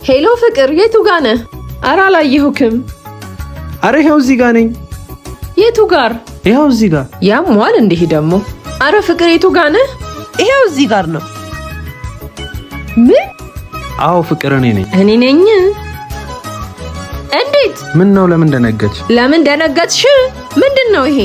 ሄሎ ፍቅር የቱ ጋር ነህ? ኧረ አላየሁክም። ኧረ ይኸው እዚህ ጋር ነኝ። የቱ ጋር? ይኸው እዚህ ጋር። ያሟል እንዲህ ደግሞ። ኧረ ፍቅር የቱ ጋር ነህ? ይኸው እዚህ ጋር ነው። ምን? አዎ ፍቅር እኔ ነኝ። እኔ ነኝ። እንዴት? ምን ነው ለምን ደነገጥሽ? ለምን ደነገጥሽ? ምንድነው ይሄ?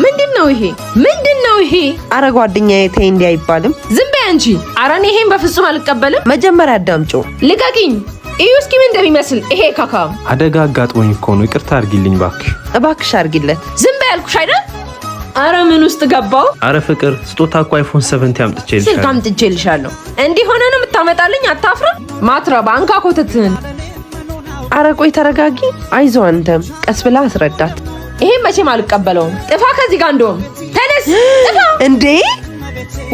ምንድነው ይሄ? ምንድነው ይሄ? አረ ጓደኛዬ ተይ እንዲህ አይባልም። ዝም በይ አንቺ። ኧረ እኔ ይሄን በፍጹም አልቀበልም። መጀመሪያ አዳምጪው። ልቀቂኝ። እዩ እስኪ ምን እንደሚመስል ይሄ ካካ። አደጋ አጋጥሞኝ እኮ ነው። ይቅርታ አድርጊልኝ እባክሽ። እባክሽ አድርጊለት። ዝም በይ አልኩሽ አይደል? ኧረ ምን ውስጥ ገባው? ኧረ ፍቅር ስጦታ እኮ አይፎን 7 አምጥቼልሻለሁ። ስልክ አምጥቼልሻለሁ። እንዲህ ሆነ ነው የምታመጣልኝ? አታፍርም? ማትረባ አንካ ኮተትህን። አረ ቆይ ተረጋጊ። አይዞህ አንተም ቀስ ብላ አስረዳት። ይሄን መቼም አልቀበለውም። ጥፋ ከዚህ ጋር እንደውም ተነስ ጥፋ። እንዴ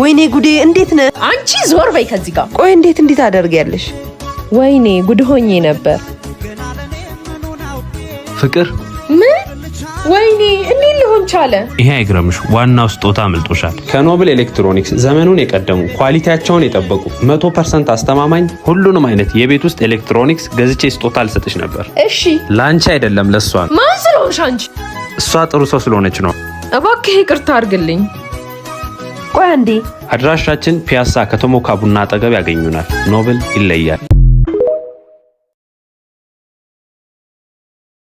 ወይኔ ጉዴ! እንዴት ነህ አንቺ? ዞር በይ ከዚህ ጋር። ቆይ እንዴት አደርጊያለሽ? ወይኔ ጉድ ሆኜ ነበር። ፍቅር ምን? ወይኔ እንዴት ሊሆን ቻለ? ይሄ አይግረምሽ፣ ዋናው ስጦታ አምልጦሻል። ከኖብል ኤሌክትሮኒክስ ዘመኑን የቀደሙ ኳሊቲያቸውን የጠበቁ 100% አስተማማኝ ሁሉንም አይነት የቤት ውስጥ ኤሌክትሮኒክስ ገዝቼ ስጦታ ልሰጥሽ ነበር። እሺ ላንቺ አይደለም ለሷ ነው። ማን ስለሆንሽ አንቺ? እሷ ጥሩ ሰው ስለሆነች ነው። እባክህ ይቅርታ አድርግልኝ። ቆይ አንዴ። አድራሻችን ፒያሳ ከተሞካ ቡና አጠገብ ያገኙናል። ኖብል ይለያል።